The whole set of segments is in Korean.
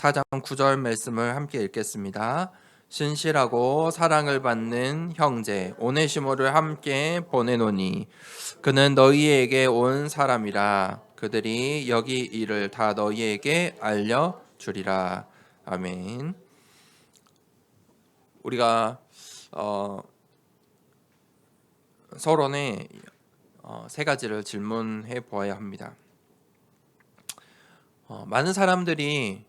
4장 9절 말씀을 함께 읽겠습니다. 신실하고 사랑을 받는 형제 오네시모를 함께 보내노니 그는 너희에게 온 사람이라. 그들이 여기 일을 다 너희에게 알려주리라. 아멘. 우리가 서론에 세 가지를 질문해 보아야 합니다. 많은 사람들이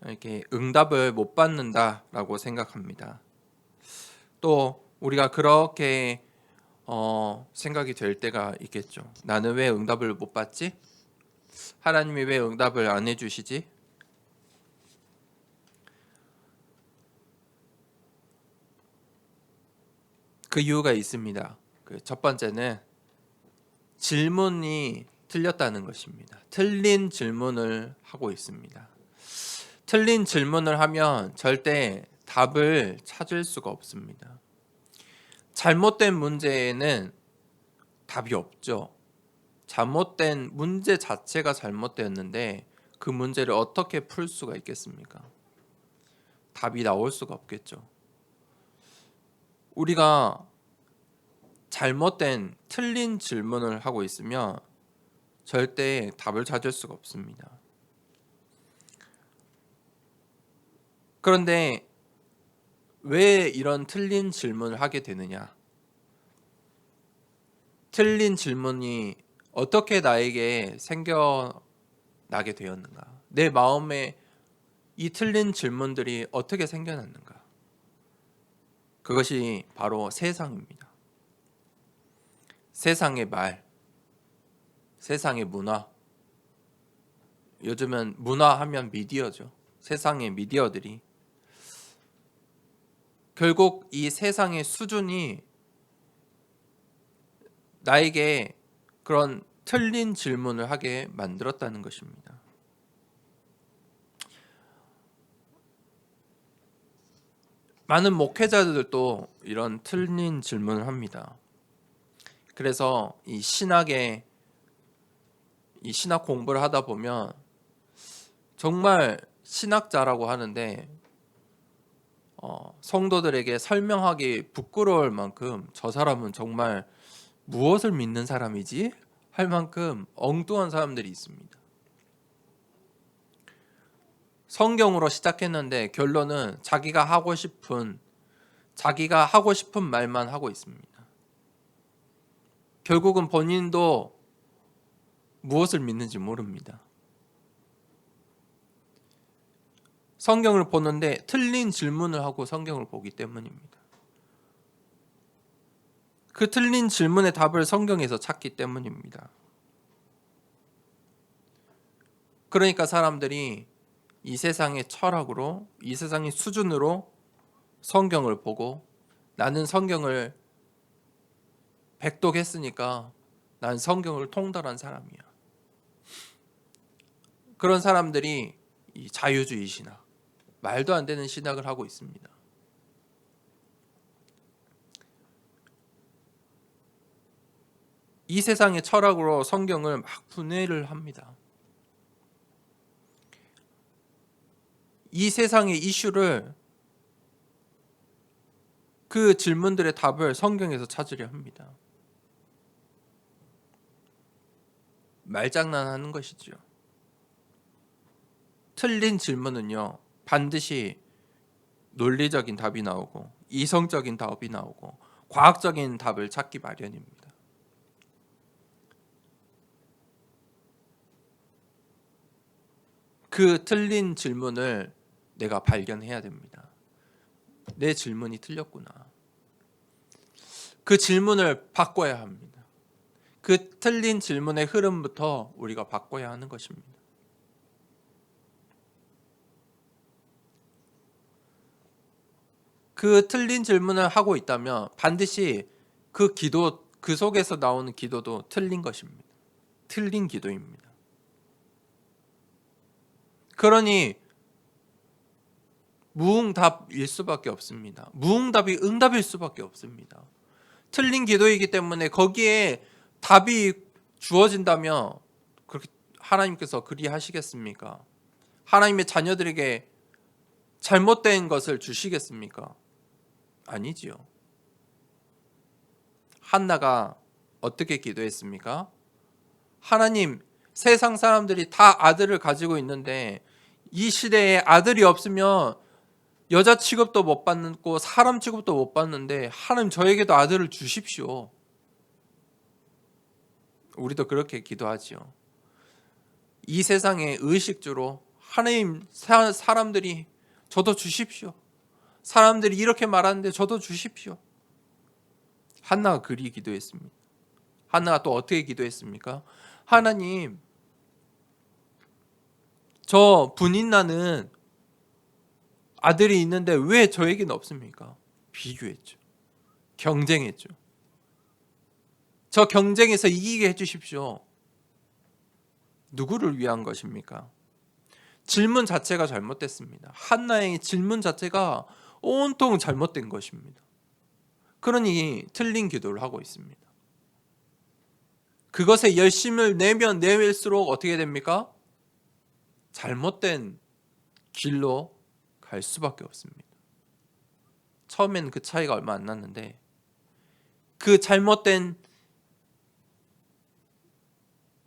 이렇게 응답을 못 받는다라고 생각합니다. 또 우리가 그렇게 생각이 될 때가 있겠죠. 나는 왜 응답을 못 받지? 하나님이 왜 응답을 안 해주시지? 그 이유가 있습니다. 첫 번째는 질문이 틀렸다는 것입니다. 틀린 질문을 하고 있습니다. 틀린 질문을 하면 절대 답을 찾을 수가 없습니다. 잘못된 문제에는 답이 없죠. 잘못된 문제 자체가 잘못되었는데 그 문제를 어떻게 풀 수가 있겠습니까? 답이 나올 수가 없겠죠. 우리가 잘못된 틀린 질문을 하고 있으면 절대 답을 찾을 수가 없습니다. 그런데 왜 이런 틀린 질문을 하게 되느냐? 틀린 질문이 어떻게 나에게 생겨나게 되었는가? 내 마음에 이 틀린 질문들이 어떻게 생겨났는가? 그것이 바로 세상입니다. 세상의 말, 세상의 문화. 요즘은 문화하면 미디어죠. 세상의 미디어들이 결국 이 세상의 수준이 나에게 그런 틀린 질문을 하게 만들었다는 것입니다. 많은 목회자들도 이런 틀린 질문을 합니다. 그래서 이 신학 공부를 하다 보면 정말 신학자라고 하는데 성도들에게 설명하기 부끄러울 만큼 저 사람은 정말 무엇을 믿는 사람이지? 할 만큼 엉뚱한 사람들이 있습니다. 성경으로 시작했는데 결론은 자기가 하고 싶은 말만 하고 있습니다. 결국은 본인도 무엇을 믿는지 모릅니다. 성경을 보는데 틀린 질문을 하고 성경을 보기 때문입니다. 그 틀린 질문의 답을 성경에서 찾기 때문입니다. 그러니까 사람들이 이 세상의 철학으로, 이 세상의 수준으로 성경을 보고 나는 성경을 백독했으니까 난 성경을 통달한 사람이야. 그런 사람들이 이 자유주의 신학, 말도 안 되는 신학을 하고 있습니다. 이 세상의 철학으로 성경을 막 분해를 합니다. 이 세상의 이슈를 그 질문들의 답을 성경에서 찾으려 합니다. 말장난하는 것이죠. 틀린 질문은요, 반드시 논리적인 답이 나오고 이성적인 답이 나오고 과학적인 답을 찾기 마련입니다. 그 틀린 질문을 내가 발견해야 됩니다. 내 질문이 틀렸구나. 그 질문을 바꿔야 합니다. 그 틀린 질문의 흐름부터 우리가 바꿔야 하는 것입니다. 그 틀린 질문을 하고 있다면 반드시 그 속에서 나오는 기도도 틀린 것입니다. 틀린 기도입니다. 그러니 무응답일 수밖에 없습니다. 무응답이 응답일 수밖에 없습니다. 틀린 기도이기 때문에 거기에 답이 주어진다면 그렇게 하나님께서 그리 하시겠습니까? 하나님의 자녀들에게 잘못된 것을 주시겠습니까? 아니지요. 한나가 어떻게 기도했습니까? 하나님, 세상 사람들이 다 아들을 가지고 있는데 이 시대에 아들이 없으면 여자 취급도 못 받고 사람 취급도 못 받는데 하나님 저에게도 아들을 주십시오. 우리도 그렇게 기도하지요. 이 세상의 의식주로 하나님, 사람들이 저도 주십시오. 사람들이 이렇게 말하는데 저도 주십시오. 한나가 그리 기도했습니다. 한나가 또 어떻게 기도했습니까? 하나님, 저 분인나는 아들이 있는데 왜 저에게는 없습니까? 비교했죠. 경쟁했죠. 저 경쟁에서 이기게 해주십시오. 누구를 위한 것입니까? 질문 자체가 잘못됐습니다. 한나의 질문 자체가 온통 잘못된 것입니다. 그러니 틀린 기도를 하고 있습니다. 그것에 열심을 내면 내밀수록 어떻게 됩니까? 잘못된 길로 갈 수밖에 없습니다. 처음엔 그 차이가 얼마 안 났는데 그 잘못된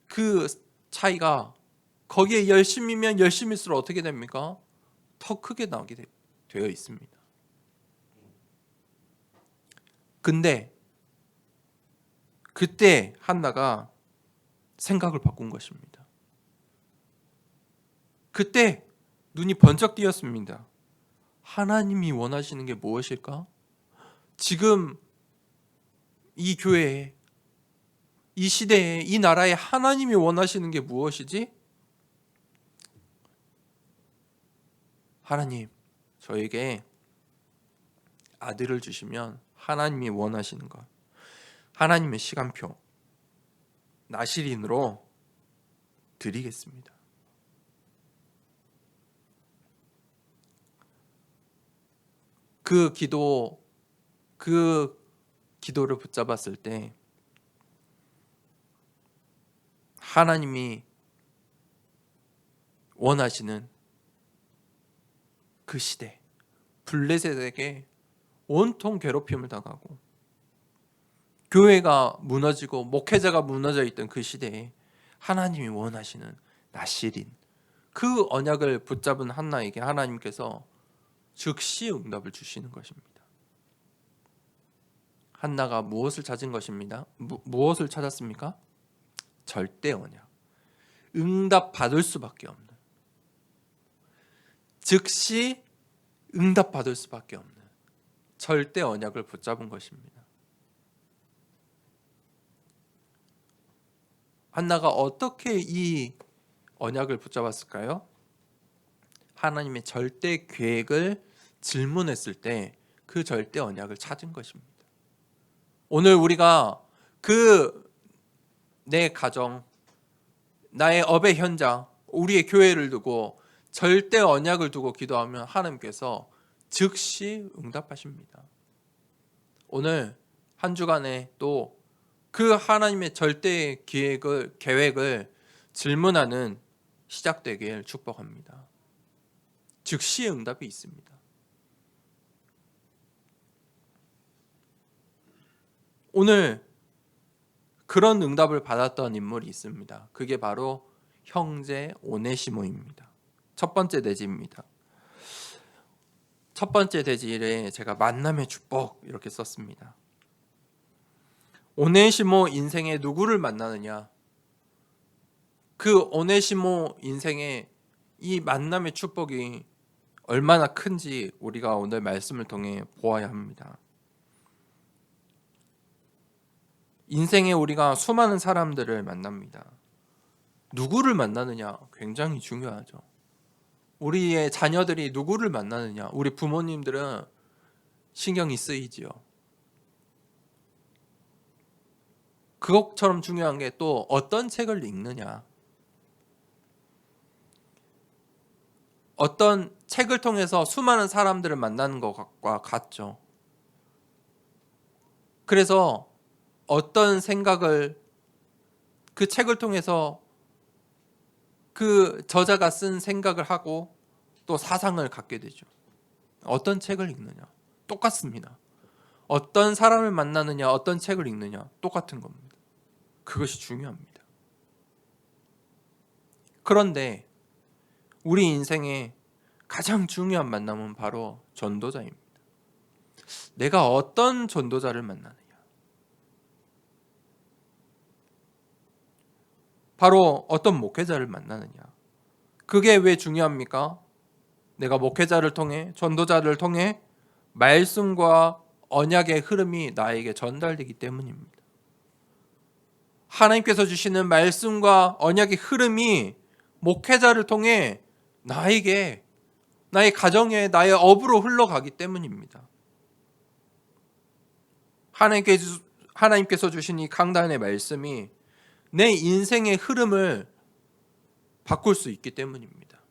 그 차이가 거기에 열심이면 열심일수록 어떻게 됩니까? 더 크게 나오게 되어 있습니다. 근데 그때 한나가 생각을 바꾼 것입니다. 그때 눈이 번쩍 띄었습니다. 하나님이 원하시는 게 무엇일까? 지금 이 교회에, 이 시대에, 이 나라에 하나님이 원하시는 게 무엇이지? 하나님, 저에게 아들을 주시면 하나님이 원하시는 것, 하나님의 시간표, 나실인으로 드리겠습니다. 그 기도를 붙잡았을 때 하나님이 원하시는 그 시대, 블레셋에게 온통 괴롭힘을 당하고 교회가 무너지고 목회자가 무너져 있던 그 시대에 하나님이 원하시는 나실인, 그 언약을 붙잡은 한나에게 하나님께서 즉시 응답을 주시는 것입니다. 한나가 무엇을 찾은 것입니다? 무엇을 찾았습니까? 절대 언약. 응답 받을 수밖에 없는, 즉시 응답 받을 수밖에 없는 절대 언약을 붙잡은 것입니다. 한나가 어떻게 이 언약을 붙잡았을까요? 하나님의 절대 계획을 질문했을 때 그 절대 언약을 찾은 것입니다. 오늘 우리가 내 가정, 나의 업의 현장, 우리의 교회를 두고 절대 언약을 두고 기도하면 하나님께서 즉시 응답하십니다. 오늘 한 주간에 또 그 하나님의 절대 계획을 질문하는 시작되길 축복합니다. 즉시 응답이 있습니다. 오늘 그런 응답을 받았던 인물이 있습니다. 그게 바로 형제 오네시모입니다. 첫 번째 대지입니다. 첫 번째 대지에 제가 만남의 축복 이렇게 썼습니다. 오네시모 인생에 누구를 만나느냐? 그 오네시모 인생에 이 만남의 축복이 얼마나 큰지 우리가 오늘 말씀을 통해 보아야 합니다. 인생에 우리가 수많은 사람들을 만납니다. 누구를 만나느냐 굉장히 중요하죠. 우리의 자녀들이 누구를 만나느냐, 우리 부모님들은 신경이 쓰이지요. 그것처럼 중요한 게 또 어떤 책을 읽느냐, 어떤 책을 통해서 수많은 사람들을 만나는 것과 같죠. 그래서 어떤 생각을 그 책을 통해서 그 저자가 쓴 생각을 하고 또 사상을 갖게 되죠. 어떤 책을 읽느냐 똑같습니다. 어떤 사람을 만나느냐, 어떤 책을 읽느냐 똑같은 겁니다. 그것이 중요합니다. 그런데 우리 인생의 가장 중요한 만남은 바로 전도자입니다. 내가 어떤 전도자를 만나느냐. 바로 어떤 목회자를 만나느냐. 그게 왜 중요합니까? 내가 목회자를 통해, 전도자를 통해 말씀과 언약의 흐름이 나에게 전달되기 때문입니다. 하나님께서 주시는 말씀과 언약의 흐름이 목회자를 통해 나에게, 나의 가정에, 나의 업으로 흘러가기 때문입니다. 하나님께서 주신 이 강단의 말씀이 내 인생의 흐름을 바꿀 수 있기 때문입니다.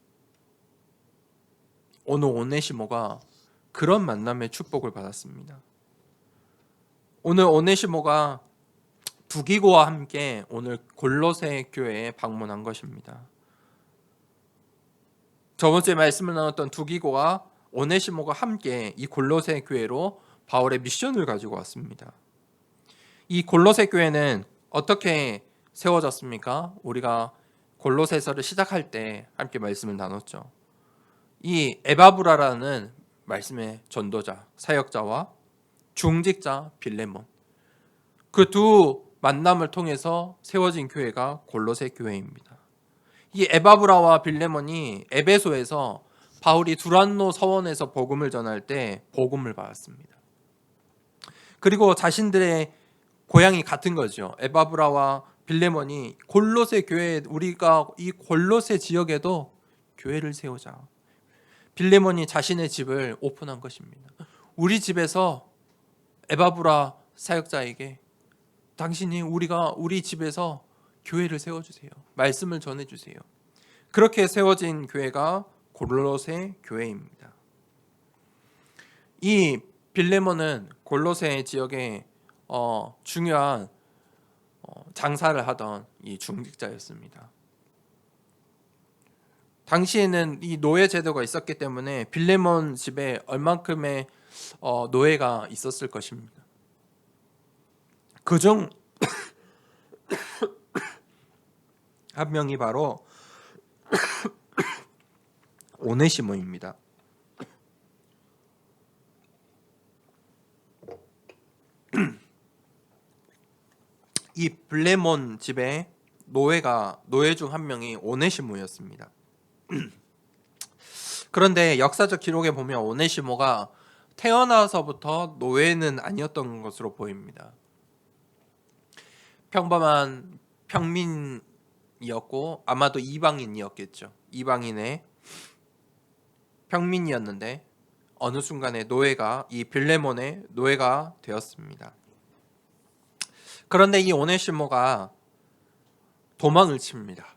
오늘 오네시모가 그런 만남의 축복을 받았습니다. 오늘 오네시모가 두기고와 함께 오늘 골로새 교회에 방문한 것입니다. 저번 주에 말씀을 나눴던 두기고와 오네시모가 함께 이 골로새 교회로 바울의 미션을 가지고 왔습니다. 이 골로새 교회는 어떻게 세워졌습니까? 우리가 골로새서를 시작할 때 함께 말씀을 나눴죠. 이 에바브라라는 말씀의 전도자, 사역자와 중직자 빌레몬, 그 두 만남을 통해서 세워진 교회가 골로새 교회입니다. 이 에바브라와 빌레몬이 에베소에서 바울이 두란노 서원에서 복음을 전할 때 복음을 받았습니다. 그리고 자신들의 고향이 같은 거죠. 에바브라와 빌레몬이 골로새 교회, 우리가 이 골로새 지역에도 교회를 세우자. 빌레몬이 자신의 집을 오픈한 것입니다. 우리 집에서 에바브라 사역자에게 당신이 우리 집에서 교회를 세워주세요. 말씀을 전해주세요. 그렇게 세워진 교회가 골로새 교회입니다. 이 빌레몬은 골로새 지역에 중요한 장사를 하던 이 중직자였습니다. 당시에는 이 노예 제도가 있었기 때문에 빌레몬 집에 얼만큼의 노예가 있었을 것입니다. 그중 한 명이 바로 오네시모입니다. 이 빌레몬 집에 노예 중 한 명이 오네시모였습니다. 그런데 역사적 기록에 보면 오네시모가 태어나서부터 노예는 아니었던 것으로 보입니다. 평범한 평민이었고 아마도 이방인이었겠죠. 이방인의 평민이었는데 어느 순간에 이 빌레몬의 노예가 되었습니다. 그런데 이 오네시모가 도망을 칩니다.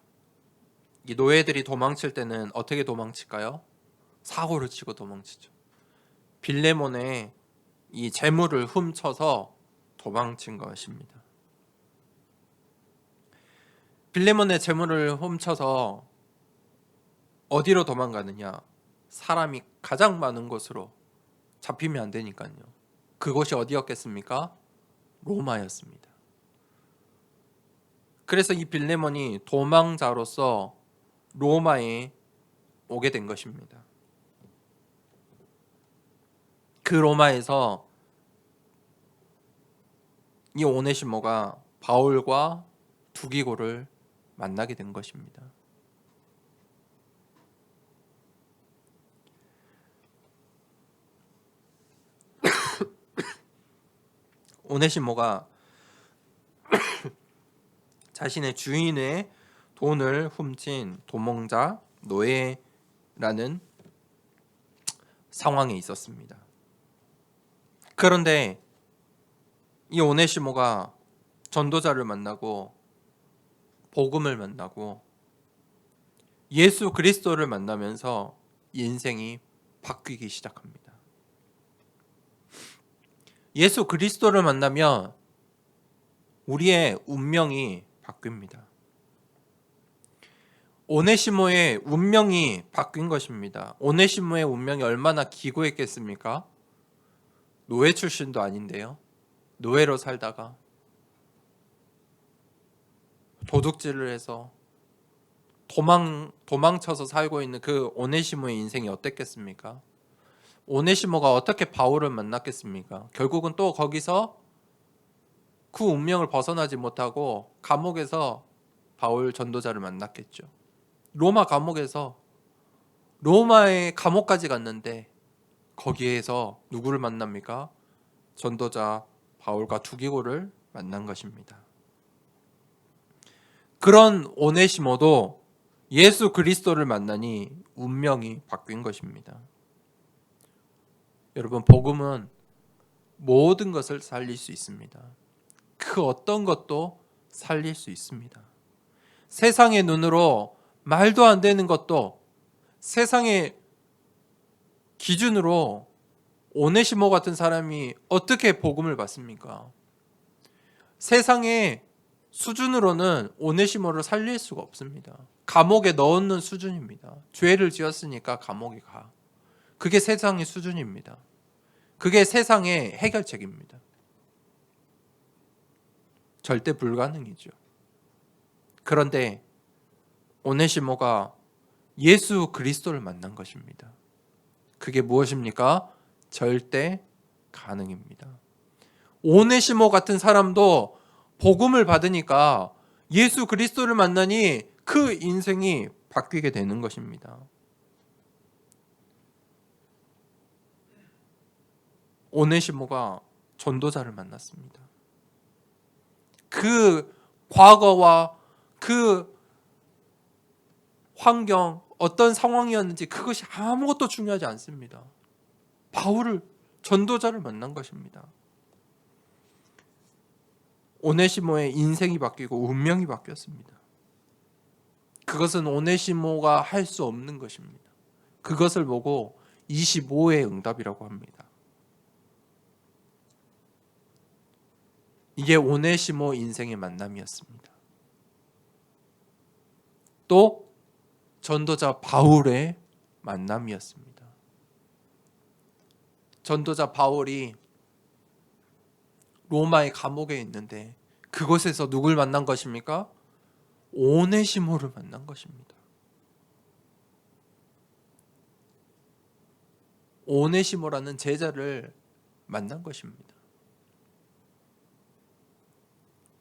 이 노예들이 도망칠 때는 어떻게 도망칠까요? 사고를 치고 도망치죠. 빌레몬의 이 재물을 훔쳐서 도망친 것입니다. 빌레몬의 재물을 훔쳐서 어디로 도망가느냐? 사람이 가장 많은 곳으로 잡히면 안 되니까요. 그곳이 어디였겠습니까? 로마였습니다. 그래서 이 빌레몬이 도망자로서 로마에 오게 된 것입니다. 그 로마에서 이 오네시모가 바울과 두기고를 만나게 된 것입니다. 오네시모가 자신의 주인의 돈을 훔친 도망자, 노예라는 상황에 있었습니다. 그런데 이 오네시모가 전도자를 만나고 복음을 만나고 예수 그리스도를 만나면서 인생이 바뀌기 시작합니다. 예수 그리스도를 만나면 우리의 운명이 바뀝니다. 오네시모의 운명이 바뀐 것입니다. 오네시모의 운명이 얼마나 기고했겠습니까? 노예 출신도 아닌데요. 노예로 살다가 도둑질을 해서 도망쳐서 살고 있는 그 오네시모의 인생이 어땠겠습니까? 오네시모가 어떻게 바울을 만났겠습니까? 결국은 또 거기서 그 운명을 벗어나지 못하고 감옥에서 바울 전도자를 만났겠죠. 로마 감옥에서 로마의 감옥까지 갔는데 거기에서 누구를 만납니까? 전도자 바울과 두기고를 만난 것입니다. 그런 오네시모도 예수 그리스도를 만나니 운명이 바뀐 것입니다. 여러분, 복음은 모든 것을 살릴 수 있습니다. 그 어떤 것도 살릴 수 있습니다. 세상의 눈으로 말도 안 되는 것도 세상의 기준으로 오네시모 같은 사람이 어떻게 복음을 받습니까? 세상의 수준으로는 오네시모를 살릴 수가 없습니다. 감옥에 넣는 수준입니다. 죄를 지었으니까 감옥에 가. 그게 세상의 수준입니다. 그게 세상의 해결책입니다. 절대 불가능이죠. 그런데 오네시모가 예수 그리스도를 만난 것입니다. 그게 무엇입니까? 절대 가능입니다. 오네시모 같은 사람도 복음을 받으니까 예수 그리스도를 만나니 그 인생이 바뀌게 되는 것입니다. 오네시모가 전도자를 만났습니다. 그 과거와 그 환경, 어떤 상황이었는지 그것이 아무것도 중요하지 않습니다. 바울을, 전도자를 만난 것입니다. 오네시모의 인생이 바뀌고 운명이 바뀌었습니다. 그것은 오네시모가 할 수 없는 것입니다. 그것을 보고 25의 응답이라고 합니다. 이게 오네시모 인생의 만남이었습니다. 또 전도자 바울의 만남이었습니다. 전도자 바울이 로마의 감옥에 있는데 그곳에서 누굴 만난 것입니까? 오네시모를 만난 것입니다. 오네시모라는 제자를 만난 것입니다.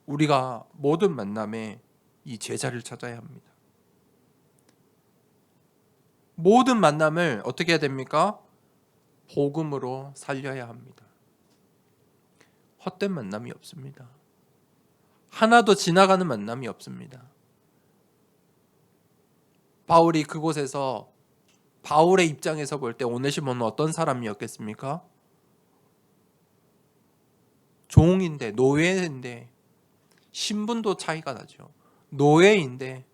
우리가 모든 만남에 이 제자를 찾아야 합니다. 모든 만남을 어떻게 해야 됩니까? 복음으로 살려야 합니다. 헛된 만남이 없습니다. 하나도 지나가는 만남이 없습니다. 바울이 그곳에서 바울의 입장에서 볼 때 오네시모는 어떤 사람이었겠습니까? 종인데, 노예인데, 신분도 차이가 나죠. 노예인데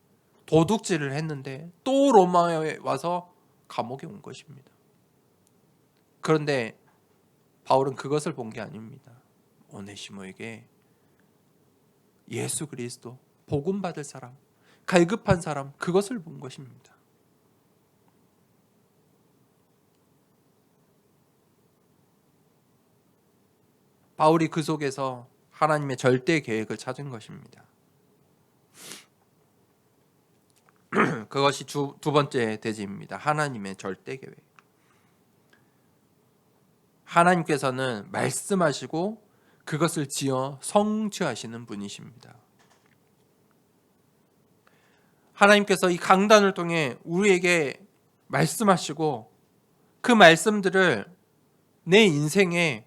도둑질을 했는데 또 로마에 와서 감옥에 온 것입니다. 그런데 바울은 그것을 본 게 아닙니다. 오네시모에게 예수 그리스도, 복음 받을 사람, 갈급한 사람, 그것을 본 것입니다. 바울이 그 속에서 하나님의 절대 계획을 찾은 것입니다. 그것이 두 번째 대지입니다. 하나님의 절대 계획. 하나님께서는 말씀하시고 그것을 지어 성취하시는 분이십니다. 하나님께서 이 강단을 통해 우리에게 말씀하시고 그 말씀들을 내 인생에,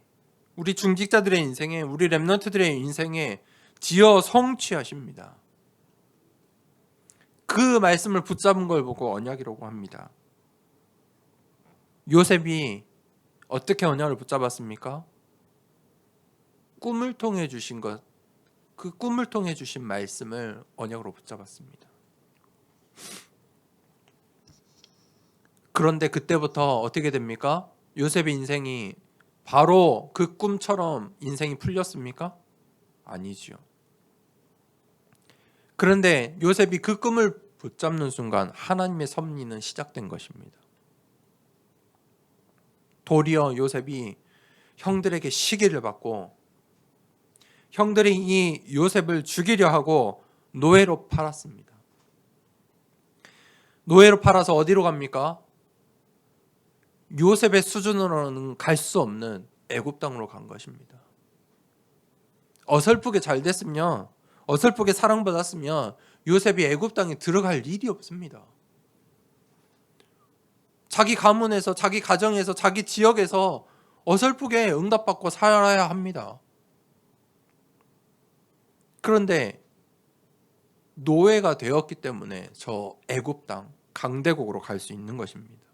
우리 중직자들의 인생에, 우리 렘넌트들의 인생에 지어 성취하십니다. 그 말씀을 붙잡은 걸 보고 언약이라고 합니다. 요셉이 어떻게 언약을 붙잡았습니까? 꿈을 통해 주신 것, 그 꿈을 통해 주신 말씀을 언약으로 붙잡았습니다. 그런데 그때부터 어떻게 됩니까? 요셉의 인생이 바로 그 꿈처럼 인생이 풀렸습니까? 아니지요. 그런데 요셉이 그 꿈을 붙잡는 순간 하나님의 섭리는 시작된 것입니다. 도리어 요셉이 형들에게 시기를 받고 형들이 이 요셉을 죽이려 하고 노예로 팔았습니다. 노예로 팔아서 어디로 갑니까? 요셉의 수준으로는 갈 수 없는 애굽 땅으로 간 것입니다. 어설프게 잘 됐으면, 어설프게 사랑받았으면 요셉이 애굽 땅에 들어갈 일이 없습니다. 자기 가문에서, 자기 가정에서, 자기 지역에서 어설프게 응답받고 살아야 합니다. 그런데 노예가 되었기 때문에 저 애굽 땅 강대국으로 갈 수 있는 것입니다.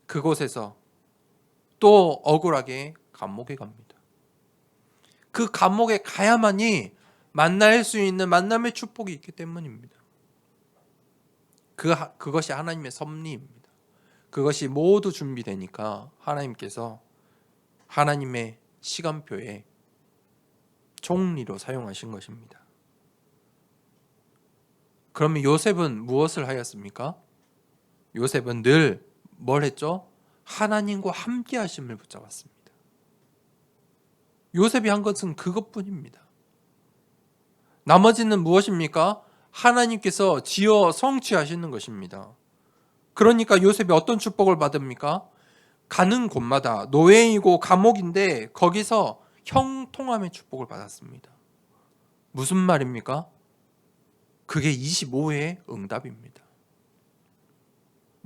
그곳에서 또 억울하게 감옥에 갑니다. 그 감옥에 가야만이 만날 수 있는 만남의 축복이 있기 때문입니다. 그것이 하나님의 섭리입니다. 그것이 모두 준비되니까 하나님께서 하나님의 시간표에 종리로 사용하신 것입니다. 그러면 요셉은 무엇을 하였습니까? 요셉은 늘 뭘 했죠? 하나님과 함께 하심을 붙잡았습니다. 요셉이 한 것은 그것뿐입니다. 나머지는 무엇입니까? 하나님께서 지어 성취하시는 것입니다. 그러니까 요셉이 어떤 축복을 받습니까? 가는 곳마다 노예이고 감옥인데 거기서 형통함의 축복을 받았습니다. 무슨 말입니까? 그게 25회의 응답입니다.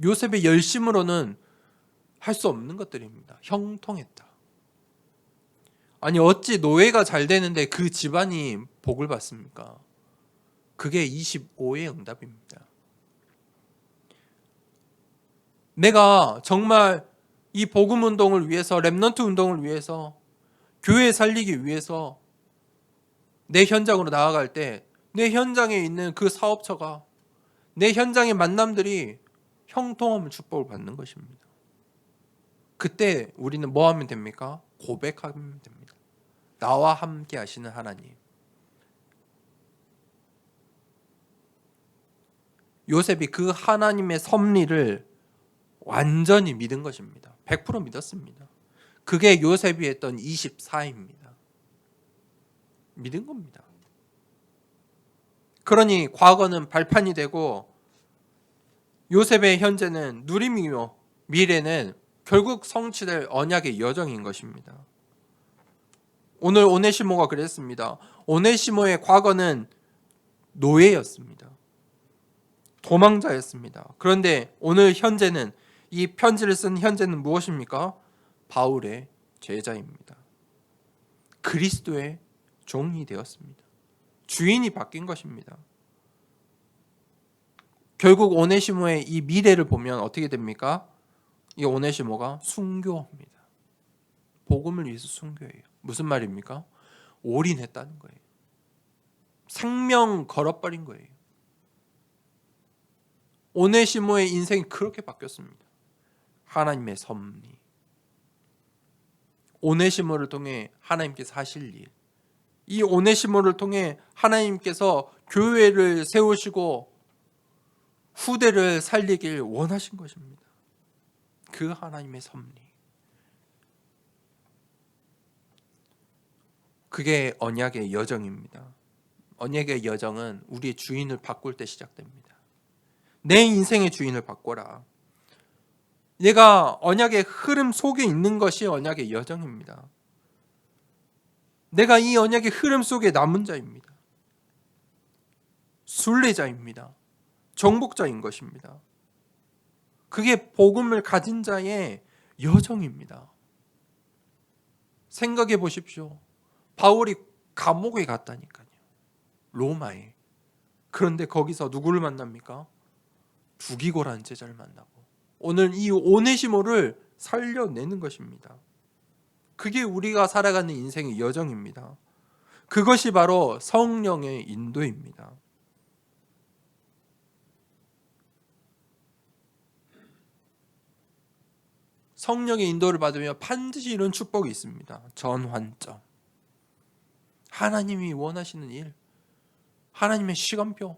요셉의 열심으로는 할 수 없는 것들입니다. 형통했다. 아니 어찌 노예가 잘 되는데 그 집안이 복을 받습니까? 그게 25회의 응답입니다. 내가 정말 이 복음 운동을 위해서, 렘넌트 운동을 위해서, 교회 살리기 위해서 내 현장으로 나아갈 때 내 현장에 있는 그 사업처가, 내 현장의 만남들이 형통함을 축복을 받는 것입니다. 그때 우리는 뭐 하면 됩니까? 고백하면 됩니다. 나와 함께 하시는 하나님. 요셉이 그 하나님의 섭리를 완전히 믿은 것입니다. 100% 믿었습니다. 그게 요셉이 했던 24입니다. 믿은 겁니다. 그러니 과거는 발판이 되고 요셉의 현재는 누림이며 미래는 결국 성취될 언약의 여정인 것입니다. 오늘 오네시모가 그랬습니다. 오네시모의 과거는 노예였습니다. 도망자였습니다. 그런데 오늘 현재는, 이 편지를 쓴 현재는 무엇입니까? 바울의 제자입니다. 그리스도의 종이 되었습니다. 주인이 바뀐 것입니다. 결국 오네시모의 이 미래를 보면 어떻게 됩니까? 이 오네시모가 순교합니다. 복음을 위해서 순교해요. 무슨 말입니까? 올인했다는 거예요. 생명 걸어버린 거예요. 오네시모의 인생이 그렇게 바뀌었습니다. 하나님의 섭리. 오네시모를 통해 하나님께서 하실 일. 이 오네시모를 통해 하나님께서 교회를 세우시고 후대를 살리길 원하신 것입니다. 그 하나님의 섭리. 그게 언약의 여정입니다. 언약의 여정은 우리의 주인을 바꿀 때 시작됩니다. 내 인생의 주인을 바꿔라. 내가 언약의 흐름 속에 있는 것이 언약의 여정입니다. 내가 이 언약의 흐름 속에 남은 자입니다. 순례자입니다. 정복자인 것입니다. 그게 복음을 가진 자의 여정입니다. 생각해 보십시오. 바울이 감옥에 갔다니까요. 로마에. 그런데 거기서 누구를 만납니까? 두기고라는 제자를 만나고 오늘 이 오네시모를 살려내는 것입니다. 그게 우리가 살아가는 인생의 여정입니다. 그것이 바로 성령의 인도입니다. 성령의 인도를 받으면 반드시 이런 축복이 있습니다. 전환점. 하나님이 원하시는 일, 하나님의 시간표.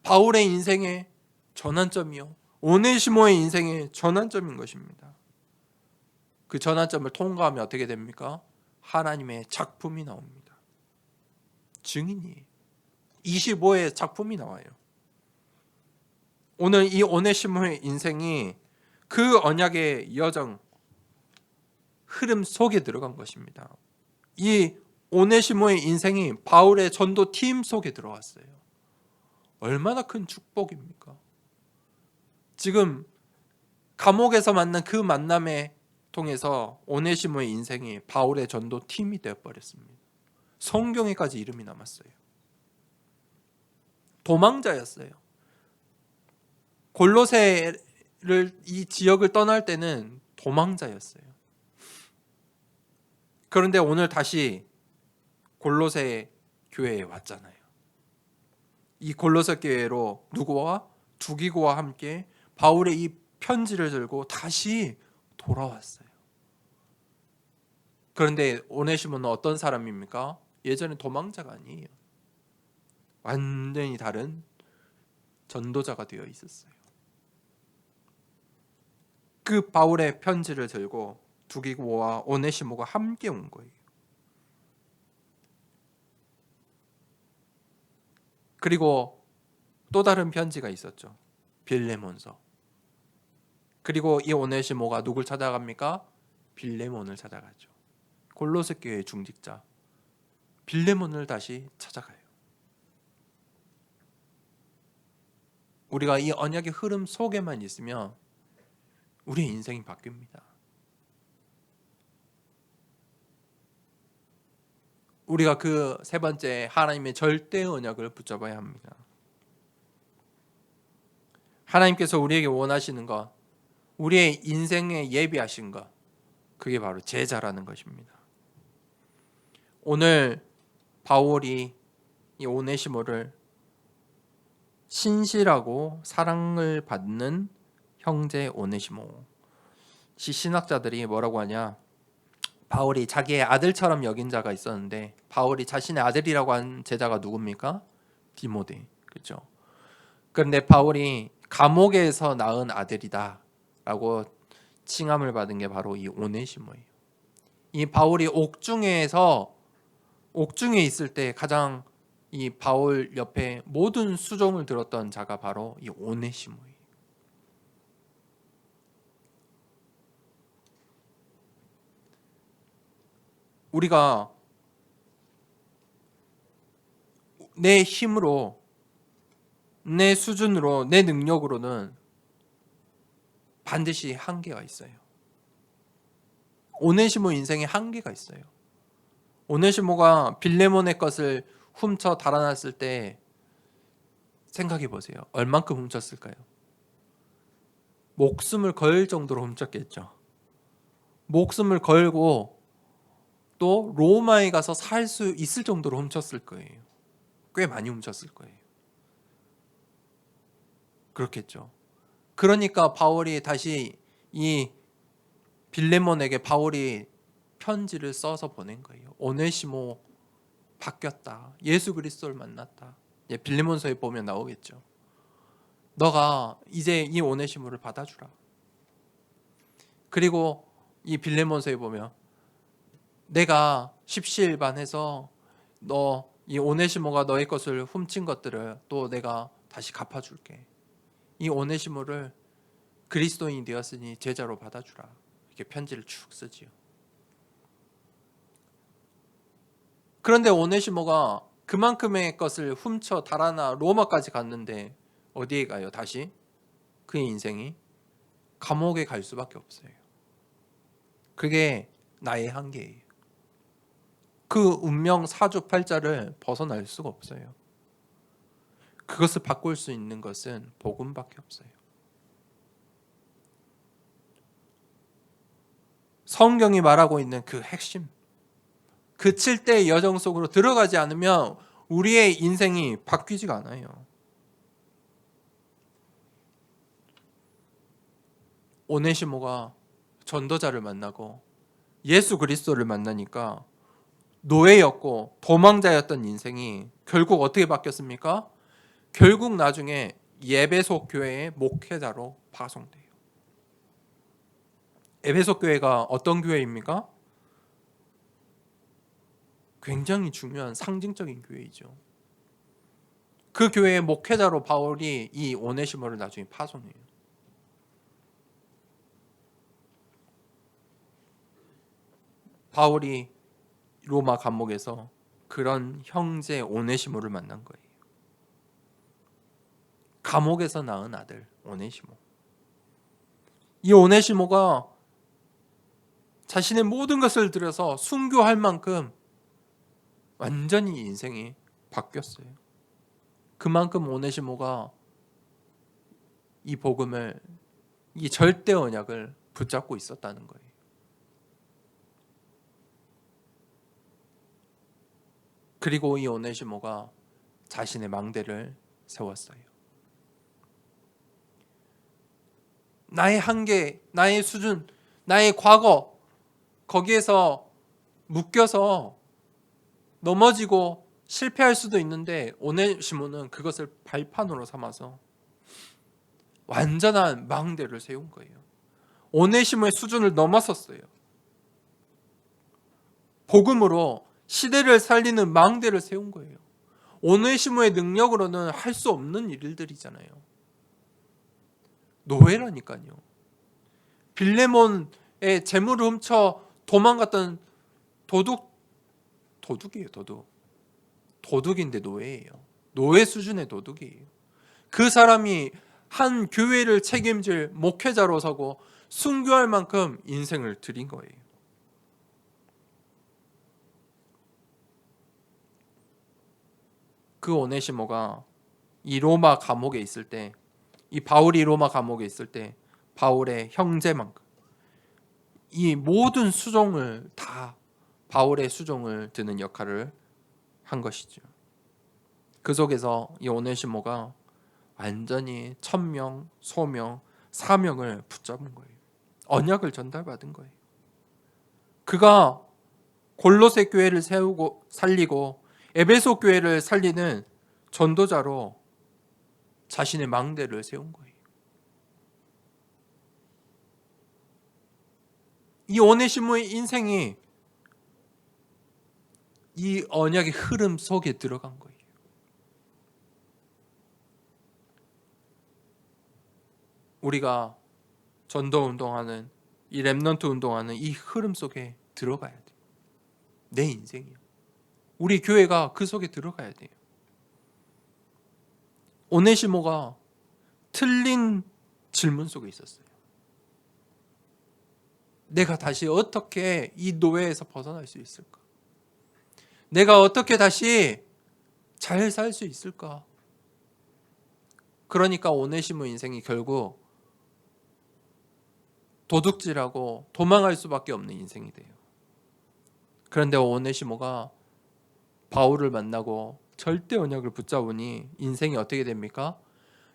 바울의 인생의 전환점이요, 오네시모의 인생의 전환점인 것입니다. 그 전환점을 통과하면 어떻게 됩니까? 하나님의 작품이 나옵니다. 증인이 25의 작품이 나와요. 오늘 이 오네시모의 인생이 그 언약의 여정 흐름 속에 들어간 것입니다. 이 오네시모의 인생이 바울의 전도 팀 속에 들어왔어요. 얼마나 큰 축복입니까? 지금 감옥에서 만난 그 만남에 통해서 오네시모의 인생이 바울의 전도 팀이 되어버렸습니다. 성경에까지 이름이 남았어요. 도망자였어요. 골로새를 이 지역을 떠날 때는 도망자였어요. 그런데 오늘 다시 골로새 교회에 왔잖아요. 이 골로새 교회로 누구와? 두기고와 함께 바울의 이 편지를 들고 다시 돌아왔어요. 그런데 오네시모는 어떤 사람입니까? 예전에 도망자가 아니에요. 완전히 다른 전도자가 되어 있었어요. 그 바울의 편지를 들고 두기고와 오네시모가 함께 온 거예요. 그리고 또 다른 편지가 있었죠. 빌레몬서. 그리고 이 오네시모가 누굴 찾아갑니까? 빌레몬을 찾아가죠. 골로새 교회의 중직자 빌레몬을 다시 찾아가요. 우리가 이 언약의 흐름 속에만 있으면 우리의 인생이 바뀝니다. 우리가 그 세 번째 하나님의 절대 언약을 붙잡아야 합니다. 하나님께서 우리에게 원하시는 것, 우리의 인생에 예비하신 것, 그게 바로 제자라는 것입니다. 오늘 바울이 이 오네시모를 신실하고 사랑을 받는 형제 오네시모, 신학자들이 뭐라고 하냐, 바울이 자기의 아들처럼 여긴 자가 있었는데 바울이 자신의 아들이라고 한 제자가 누굽니까? 디모데. 그렇죠? 그런데 바울이 감옥에서 낳은 아들이다 라고 칭함을 받은 게 바로 이 오네시모예요. 이 바울이 옥중에 있을 때 가장 이 바울 옆에 모든 수종을 들었던 자가 바로 이 오네시모예요. 우리가 내 힘으로, 내 수준으로, 내 능력으로는 반드시 한계가 있어요. 오네시모 인생에 한계가 있어요. 오네시모가 빌레몬의 것을 훔쳐 달아났을 때 생각해 보세요. 얼만큼 훔쳤을까요? 목숨을 걸 정도로 훔쳤겠죠. 목숨을 걸고 또 로마에 가서 살 수 있을 정도로 훔쳤을 거예요. 꽤 많이 훔쳤을 거예요. 그렇겠죠. 그러니까 바울이 다시 이 빌레몬에게 바울이 편지를 써서 보낸 거예요. 오네시모 바뀌었다. 예수 그리스도를 만났다. 빌레몬서에 보면 나오겠죠. 너가 이제 이 오네시모를 받아주라. 그리고 이 빌레몬서에 보면 내가 십시일반해서 너 이 오네시모가 너의 것을 훔친 것들을 또 내가 다시 갚아줄게. 이 오네시모를 그리스도인이 되었으니 제자로 받아주라. 이렇게 편지를 쭉 쓰지요. 그런데 오네시모가 그만큼의 것을 훔쳐 달아나 로마까지 갔는데 어디에 가요? 다시 그의 인생이 감옥에 갈 수밖에 없어요. 그게 나의 한계예요. 그 운명 사주팔자를 벗어날 수가 없어요. 그것을 바꿀 수 있는 것은 복음밖에 없어요. 성경이 말하고 있는 그 핵심, 그 7대의 여정 속으로 들어가지 않으면 우리의 인생이 바뀌지가 않아요. 오네시모가 전도자를 만나고 예수 그리스도를 만나니까 노예였고 도망자였던 인생이 결국 어떻게 바뀌었습니까? 결국 나중에 에베소 교회의 목회자로 파송돼요. 에베소 교회가 어떤 교회입니까? 굉장히 중요한 상징적인 교회이죠. 그 교회의 목회자로 바울이 이 오네시모를 나중에 파송해요. 바울이 로마 감옥에서 그런 형제 오네시모를 만난 거예요. 감옥에서 낳은 아들 오네시모. 이 오네시모가 자신의 모든 것을 들여서 순교할 만큼 완전히 인생이 바뀌었어요. 그만큼 오네시모가 이 복음을, 이 절대 언약을 붙잡고 있었다는 거예요. 그리고 이 오네시모가 자신의 망대를 세웠어요. 나의 한계, 나의 수준, 나의 과거, 거기에서 묶여서 넘어지고 실패할 수도 있는데 오네시모는 그것을 발판으로 삼아서 완전한 망대를 세운 거예요. 오네시모의 수준을 넘어섰어요. 복음으로 시대를 살리는 망대를 세운 거예요. 오네시모의 능력으로는 할 수 없는 일들이잖아요. 노예라니까요. 빌레몬의 재물을 훔쳐 도망갔던 도둑이에요. 도둑인데 노예예요. 노예 수준의 도둑이에요. 그 사람이 한 교회를 책임질 목회자로 서고 순교할 만큼 인생을 드린 거예요. 그 오네시모가 이 로마 감옥에 있을 때, 이 바울이 로마 감옥에 있을 때 바울의 형제만큼 이 모든 수종을 다 바울의 수종을 드는 역할을 한 것이죠. 그 속에서 이 오네시모가 완전히 천명, 소명, 사명을 붙잡은 거예요. 언약을 전달받은 거예요. 그가 골로새 교회를 세우고 살리고 에베소 교회를 살리는 전도자로 자신의 망대를 세운 거예요. 이 오네시모의 인생이 이 언약의 흐름 속에 들어간 거예요. 우리가 전도 운동하는, 이 렘넌트 운동하는 이 흐름 속에 들어가야 돼요. 내 인생이요. 우리 교회가 그 속에 들어가야 돼요. 오네시모가 틀린 질문 속에 있었어요. 내가 다시 어떻게 이 노예에서 벗어날 수 있을까? 내가 어떻게 다시 잘 살 수 있을까? 그러니까 오네시모 인생이 결국 도둑질하고 도망할 수밖에 없는 인생이 돼요. 그런데 오네시모가 바울을 만나고 절대 언약을 붙잡으니 인생이 어떻게 됩니까?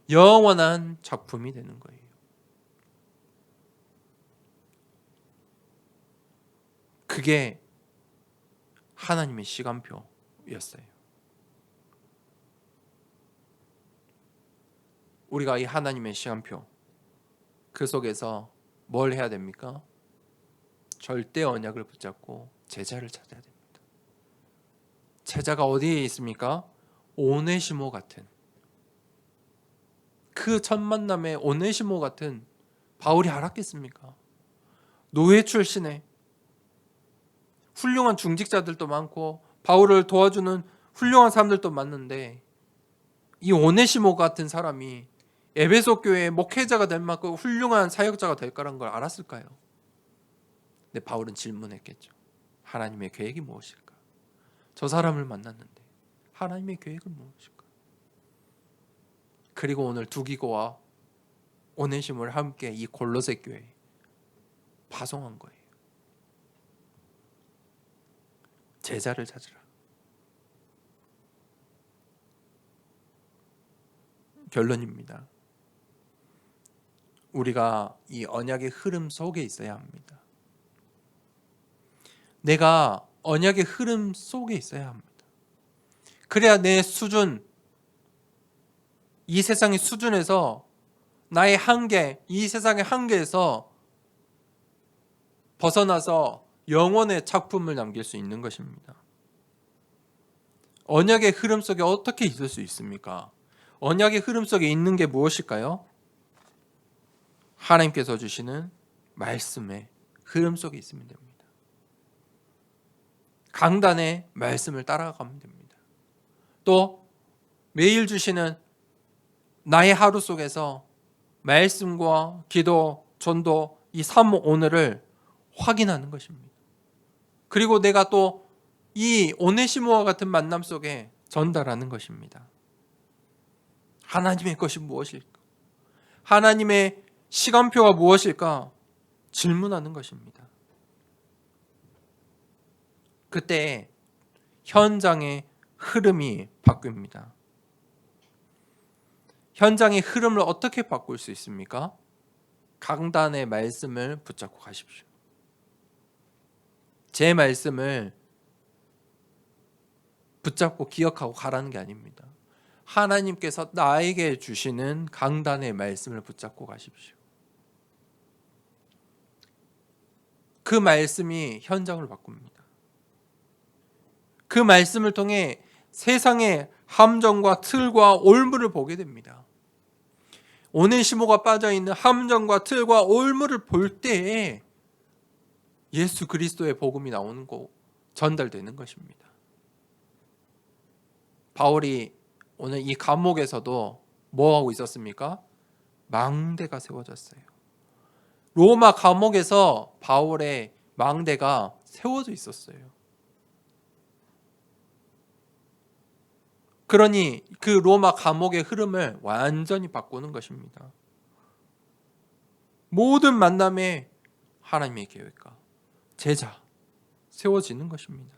영원한 작품이 되는 거예요. 그게 하나님의 시간표였어요. 우리가 이 하나님의 시간표, 그 속에서 뭘 해야 됩니까? 절대 언약을 붙잡고 제자를 찾아야 됩니다. 제자가 어디에 있습니까? 오네시모 같은, 그 첫 만남에 오네시모 같은 바울이 알았겠습니까? 노예 출신의 훌륭한 중직자들도 많고 바울을 도와주는 훌륭한 사람들도 많은데 이 오네시모 같은 사람이 에베소 교회의 목회자가 될 만큼 훌륭한 사역자가 될 거란 걸 알았을까요? 근데 바울은 질문했겠죠. 하나님의 계획이 무엇일까? 저 사람을 만났는데 하나님의 계획은 무엇일까? 그리고 오늘 두기고와 오네시모를 함께 이 골로새 교회에 파송한 거예요. 제자를 찾으라. 결론입니다. 우리가 이 언약의 흐름 속에 있어야 합니다. 내가 언약의 흐름 속에 있어야 합니다. 그래야 내 수준, 이 세상의 수준에서 나의 한계, 이 세상의 한계에서 벗어나서 영원의 작품을 남길 수 있는 것입니다. 언약의 흐름 속에 어떻게 있을 수 있습니까? 언약의 흐름 속에 있는 게 무엇일까요? 하나님께서 주시는 말씀의 흐름 속에 있으면 됩니다. 강단의 말씀을 따라가면 됩니다. 또 매일 주시는 나의 하루 속에서 말씀과 기도, 전도, 이 3오늘을 확인하는 것입니다. 그리고 내가 또 이 오네시모와 같은 만남 속에 전달하는 것입니다. 하나님의 것이 무엇일까? 하나님의 시간표가 무엇일까? 질문하는 것입니다. 그때 현장의 흐름이 바뀝니다. 현장의 흐름을 어떻게 바꿀 수 있습니까? 강단의 말씀을 붙잡고 가십시오. 제 말씀을 붙잡고 기억하고 가라는 게 아닙니다. 하나님께서 나에게 주시는 강단의 말씀을 붙잡고 가십시오. 그 말씀이 현장을 바꿉니다. 그 말씀을 통해 세상의 함정과 틀과 올무를 보게 됩니다. 오네시모가 빠져있는 함정과 틀과 올무를 볼 때에 예수 그리스도의 복음이 나오는 거 전달되는 것입니다. 바울이 오늘 이 감옥에서도 뭐 하고 있었습니까? 망대가 세워졌어요. 로마 감옥에서 바울의 망대가 세워져 있었어요. 그러니 그 로마 감옥의 흐름을 완전히 바꾸는 것입니다. 모든 만남에 하나님의 계획과 제자 세워지는 것입니다.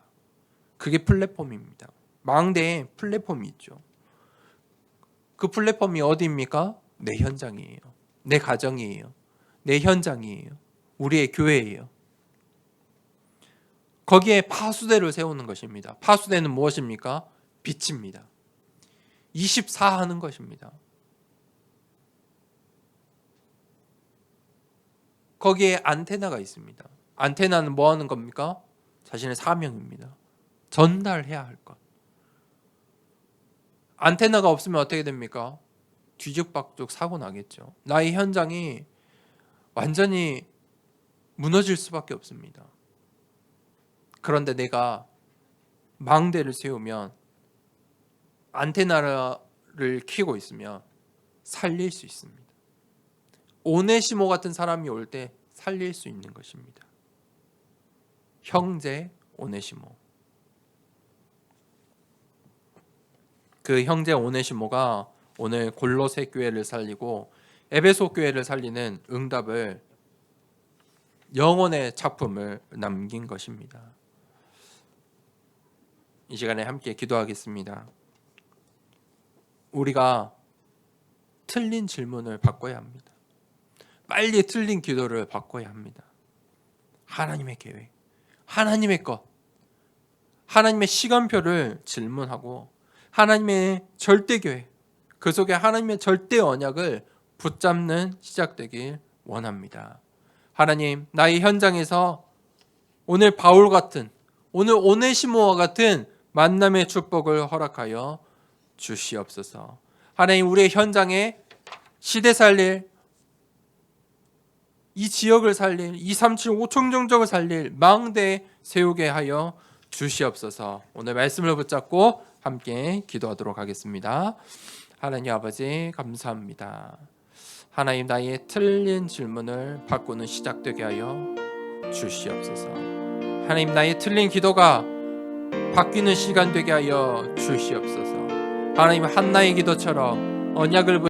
그게 플랫폼입니다. 망대에 플랫폼이 있죠. 그 플랫폼이 어디입니까? 내 현장이에요. 내 가정이에요. 내 현장이에요. 우리의 교회예요. 거기에 파수대를 세우는 것입니다. 파수대는 무엇입니까? 빛입니다. 24 하는 것입니다. 거기에 안테나가 있습니다. 안테나는 뭐 하는 겁니까? 자신의 사명입니다. 전달해야 할 것. 안테나가 없으면 어떻게 됩니까? 뒤죽박죽 사고 나겠죠. 나의 현장이 완전히 무너질 수밖에 없습니다. 그런데 내가 망대를 세우면 안테나를 켜고 있으면 살릴 수 있습니다. 오네시모 같은 사람이 올 때 살릴 수 있는 것입니다. 형제 오네시모. 그 형제 오네시모가 오늘 골로새 교회를 살리고 에베소 교회를 살리는 응답을 영혼의 작품을 남긴 것입니다. 이 시간에 함께 기도하겠습니다. 우리가 틀린 질문을 바꿔야 합니다. 빨리 틀린 기도를 바꿔야 합니다. 하나님의 계획, 하나님의 것, 하나님의 시간표를 질문하고 하나님의 절대 계획, 그 속에 하나님의 절대 언약을 붙잡는 시작되길 원합니다. 하나님, 나의 현장에서 오늘 바울 같은, 오늘 오네시모와 같은 만남의 축복을 허락하여 주시옵소서. 하나님, 우리의 현장에 시대 살릴, 이 지역을 살릴, 237 5총정적을 살릴 망대 세우게 하여 주시옵소서. 오늘 말씀을 붙잡고 함께 기도하도록 하겠습니다. 하나님 아버지, 감사합니다. 하나님, 나의 틀린 질문을 바꾸는 시작되게 하여 주시옵소서. 하나님, 나의 틀린 기도가 바뀌는 시간 되게 하여 주시옵소서. 하나님, 한나의 기도처럼 언약을